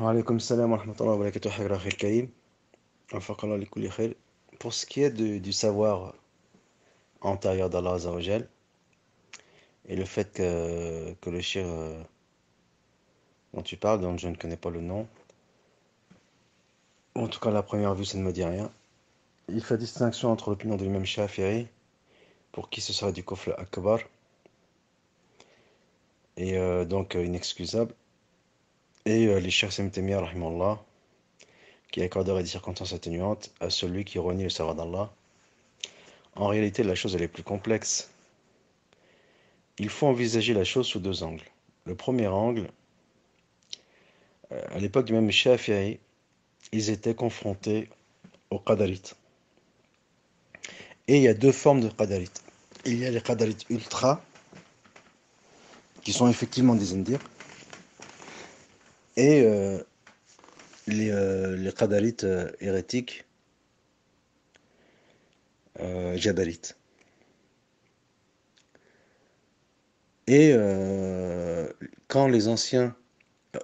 Alaykoum salam wa rahmatullahi wa barakatuh, Hagra Khil Karim. Wafaqallah li kulli khair. Pour ce qui est du savoir antérieur d'Allah Azza wa Jal, et le fait que le shir dont tu parles, dont je ne connais pas le nom, ou en tout cas à la première vue ça ne me dit rien, il fait distinction entre l'opinion de l'imam Shafi'i, pour qui ce serait du kufr akbar, et donc inexcusable, et les Cheikh Ibn Taymiyyah, rahimallah, qui accorderait des circonstances atténuantes à celui qui renie le savoir d'Allah. En réalité, la chose elle est plus complexe. Il faut envisager la chose sous deux angles. Le premier angle, à l'époque du même Shafi'i, ils étaient confrontés aux qadarites. Et il y a deux formes de qadarites. Il y a les qadarites ultra, qui sont effectivement des indirs, et les qadarites hérétiques, jabarites. Et quand les anciens,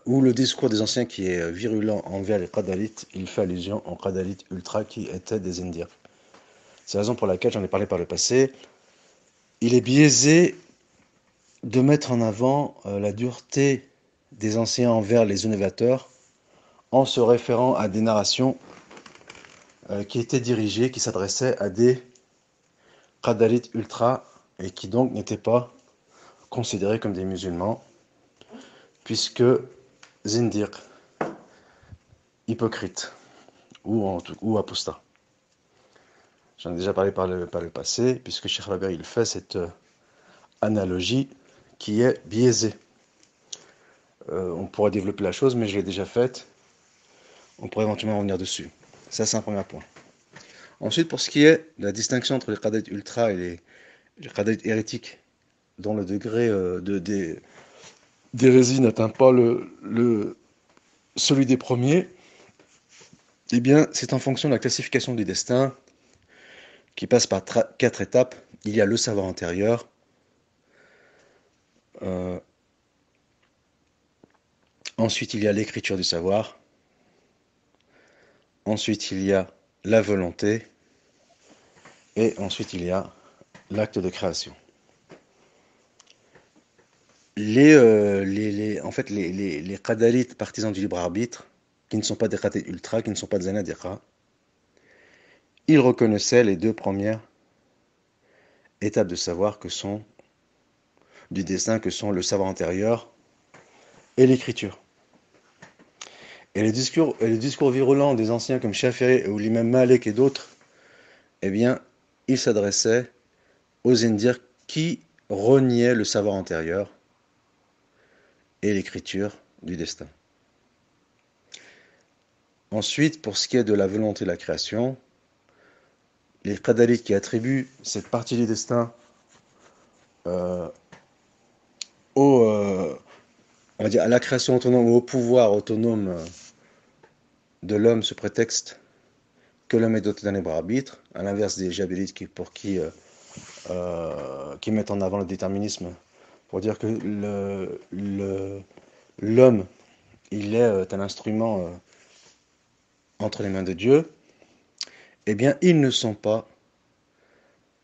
ou le discours des anciens qui est virulent envers les qadarites, il fait allusion aux qadarites ultra qui étaient des indirs. C'est la raison pour laquelle j'en ai parlé par le passé. Il est biaisé de mettre en avant la dureté des anciens envers les innovateurs en se référant à des narrations qui étaient dirigées, qui s'adressaient à des qadarites ultra et qui donc n'étaient pas considérés comme des musulmans, puisque zindiq, hypocrite ou apostat. J'en ai déjà parlé par le passé, puisque Cheikh Rabi il fait cette analogie qui est biaisée. On pourrait développer la chose, mais je l'ai déjà faite. On pourrait éventuellement revenir dessus. Ça, c'est un premier point. Ensuite, pour ce qui est de la distinction entre les qadarites ultra et les qadarites hérétiques, dont le degré d'hérésie n'atteint pas celui des premiers, eh bien, c'est en fonction de la classification du destin qui passe par quatre étapes. Il y a le savoir antérieur, ensuite il y a l'écriture du savoir, ensuite il y a la volonté, et ensuite il y a l'acte de création. En fait, les qadarites partisans du libre arbitre, qui ne sont pas des qadarites ultra, qui ne sont pas des zanadiqa, ils reconnaissaient les deux premières étapes de savoir du destin, que sont le savoir antérieur et l'écriture. Et les discours virulents des anciens comme Shafi'i ou l'imam Malik et d'autres, eh bien, ils s'adressaient aux indirs qui reniaient le savoir antérieur et l'écriture du destin. Ensuite, pour ce qui est de la volonté de la création, les qadarites qui attribuent cette partie du destin on va dire à la création autonome ou au pouvoir autonome de l'homme sous prétexte que l'homme est doté d'un libre arbitre, à l'inverse des jabérites qui mettent en avant le déterminisme pour dire que l'homme il est un instrument entre les mains de Dieu, eh bien ils ne sont pas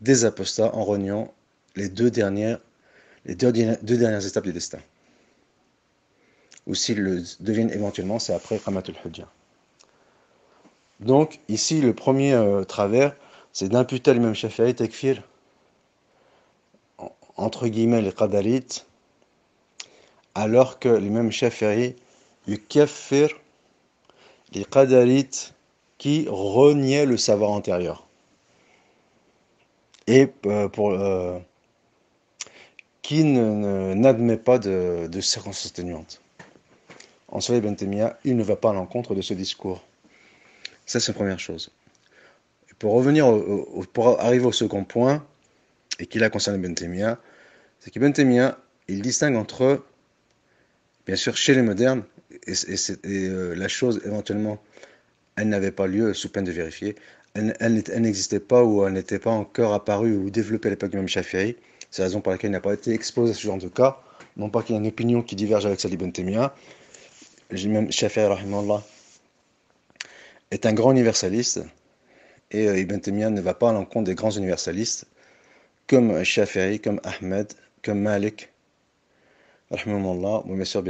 des apostats en reniant les deux dernières étapes du destin. Ou s'ils le deviennent éventuellement, c'est après Qamatul Hujja. Donc, ici, le premier travers, c'est d'imputer à l'imam Shafi'i takfir, entre guillemets, les qadarites, alors que l'imam Shafi'i yukaffir les qadarites qui reniaient le savoir antérieur. Et qui n'admet pas de circonstances atténuantes. En cela, Ibn Taymiyyah, il ne va pas à l'encontre de ce discours. Ça, c'est la première chose. Et pour arriver au second point, et qui là concerne Ibn Taymiyyah, c'est qu'Ibn Taymiyyah, il distingue entre, bien sûr, chez les modernes, et la chose, éventuellement, elle n'avait pas lieu, sous peine de vérifier, elle n'existait pas ou elle n'était pas encore apparue ou développée à l'époque du même Shafi'i. C'est la raison pour laquelle il n'a pas été exposé à ce genre de cas. Non pas qu'il y ait une opinion qui diverge avec celle d'Ibn Taymiyyah, L'imam Shafi'i rahimahullah est un grand universaliste et Ibn Taymiyyah ne va pas à l'encontre des grands universalistes comme Shafi'i, comme Ahmed, comme Malik rahimahullah. Bon, bien sûr,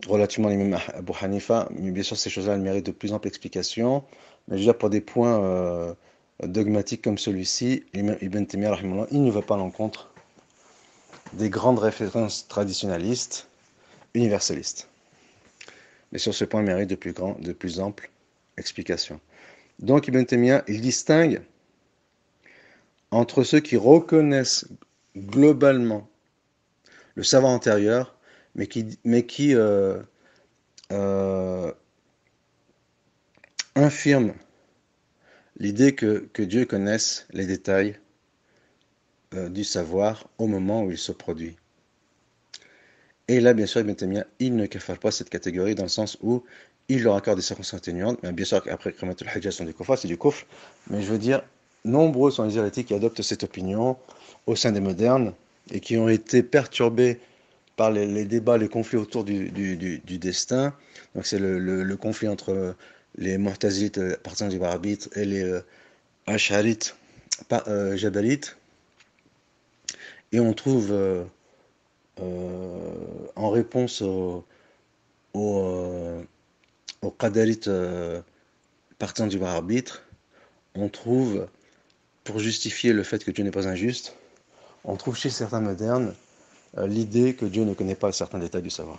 relativement à l'imam Abu Hanifa, mais bien sûr ces choses-là elles méritent de plus amples explications. Mais je veux dire pour des points dogmatiques comme celui-ci, Ibn Taymiyyah rahimahullah, il ne va pas à l'encontre des grandes références traditionnalistes, universalistes. Mais sur ce point, il mérite de plus amples explications. Donc Ibn Taymiyyah, il distingue entre ceux qui reconnaissent globalement le savoir antérieur, mais qui euh, infirment l'idée que Dieu connaisse les détails du savoir au moment où il se produit. Et là, bien sûr, Ibn Taymiyyah, il ne kafare pas cette catégorie dans le sens où il leur accorde des circonstances atténuantes. Mais bien sûr, après, Kramatul Hijjah sont du kufr, c'est du kufr. Mais je veux dire, nombreux sont les hérétiques qui adoptent cette opinion au sein des modernes et qui ont été perturbés par les débats, les conflits autour du destin. Donc c'est le conflit entre les Mu'tazilites, partisans du arbitre, et les Ash'arites, Jabalites. Et on trouve en réponse aux, aux Qadarites partisans du arbitre, on trouve, pour justifier le fait que Dieu n'est pas injuste, on trouve chez certains modernes l'idée que Dieu ne connaît pas certains détails du savoir.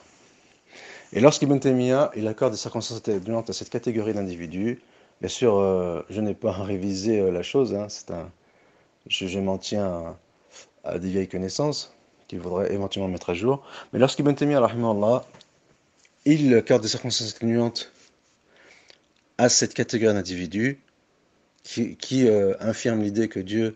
Et lorsqu'Ibn Taymiyyah, il accorde des circonstances atténuantes à cette catégorie d'individus, bien sûr, je n'ai pas révisé la chose, hein, je m'en tiens à des vieilles connaissances qu'il faudrait éventuellement mettre à jour. Mais lorsqu'Ibn Taymiyyah, rahimahullah, il accorde des circonstances atténuantes à cette catégorie d'individus qui infirme l'idée que Dieu,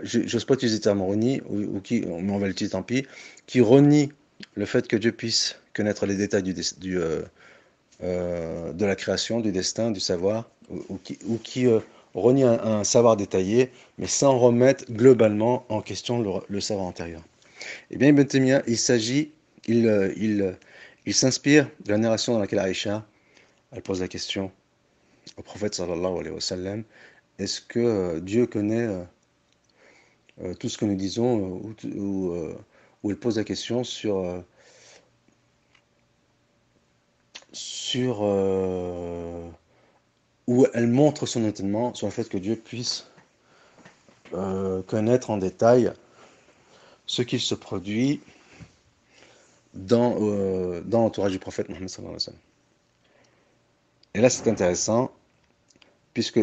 j'ose pas utiliser le terme renie, mais on va l'utiliser tant pis, qui renie le fait que Dieu puisse connaître les détails de la création, du destin, du savoir, ou qui renie un savoir détaillé, mais sans remettre globalement en question le savoir antérieur. Eh bien, Ibn Taymiyyah, il s'inspire de la narration dans laquelle Aïcha, elle pose la question au prophète sallallahu alayhi wa sallam, est-ce que Dieu connaît tout ce que nous disons, où il pose la question sur où elle montre son étonnement sur le fait que Dieu puisse connaître en détail ce qu'il se produit dans l'entourage du prophète Mohammed sallallahu alayhi wa sallam. Et là, c'est intéressant, puisque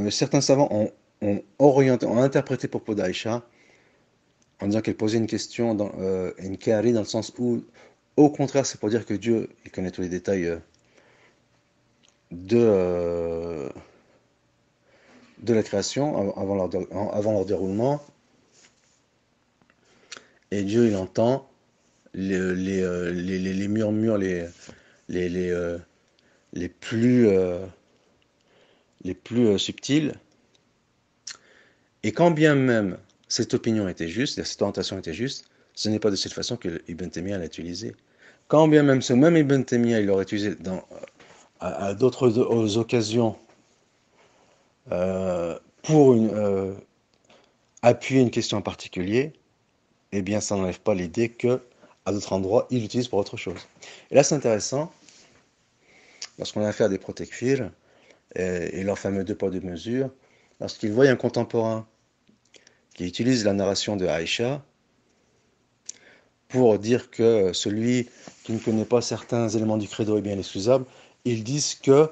certains savants ont orienté, ont interprété le propos d'Aïcha en disant qu'elle posait une question, une kari, dans le sens où, au contraire, c'est pour dire que Dieu, il connaît tous les détails de, euh, de la création avant leur déroulement, et Dieu, il entend les murmures les, les, euh, les plus subtils. Et quand bien même cette opinion était juste, cette orientation était juste, ce n'est pas de cette façon que Ibn Taymiyyah l'a utilisé. Quand bien même ce même Ibn Taymiyyah il l'aurait utilisé à d'autres occasions pour appuyer une question en particulier, eh bien ça n'enlève pas l'idée que à d'autres endroits il l'utilise pour autre chose. Et là c'est intéressant, lorsqu'on a affaire à des protekfirs et leurs fameux deux poids deux mesures, lorsqu'ils voient un contemporain qui utilise la narration de Aïcha pour dire que celui qui ne connaît pas certains éléments du credo est bien excusable, ils disent que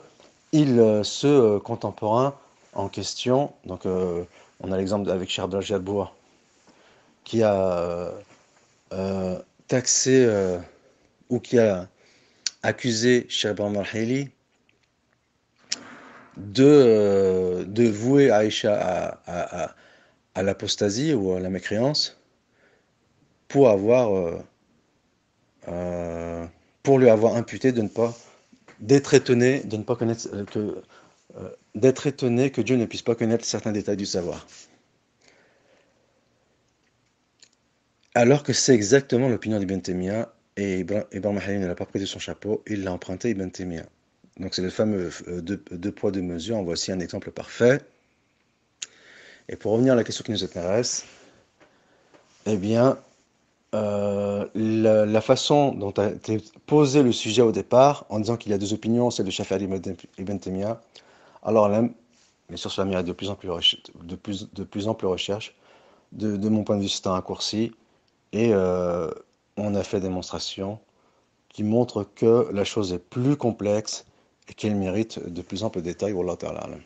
ce contemporain en question, donc on a l'exemple avec Cheikh Abdel Jabbour, qui a taxé ou qui a accusé Cheikh Ibrahim al-Hayli de vouer Aïcha à l'apostasie ou à la mécréance pour pour lui avoir imputé d'être étonné de ne pas connaître d'être étonné que Dieu ne puisse pas connaître certains détails du savoir. Alors que c'est exactement l'opinion d'Ibn Taymiyyah Et Ibrahim Halil n'a pas prêté son chapeau, il l'a emprunté à Ibn Taymiyyah. Donc c'est le fameux deux poids, deux mesures. En voici un exemple parfait. Et pour revenir à la question qui nous intéresse, eh bien, la façon dont a été posé le sujet au départ, en disant qu'il y a deux opinions, celle de Shafi'i Ibn Taymiyyah, alors là, bien sûr, cela mérite de plus amples recherches. De mon point de vue, c'est un raccourci. Et on a fait démonstration qui montre que la chose est plus complexe et qu'elle mérite de plus amples détails. Wallahu ta'ala alam.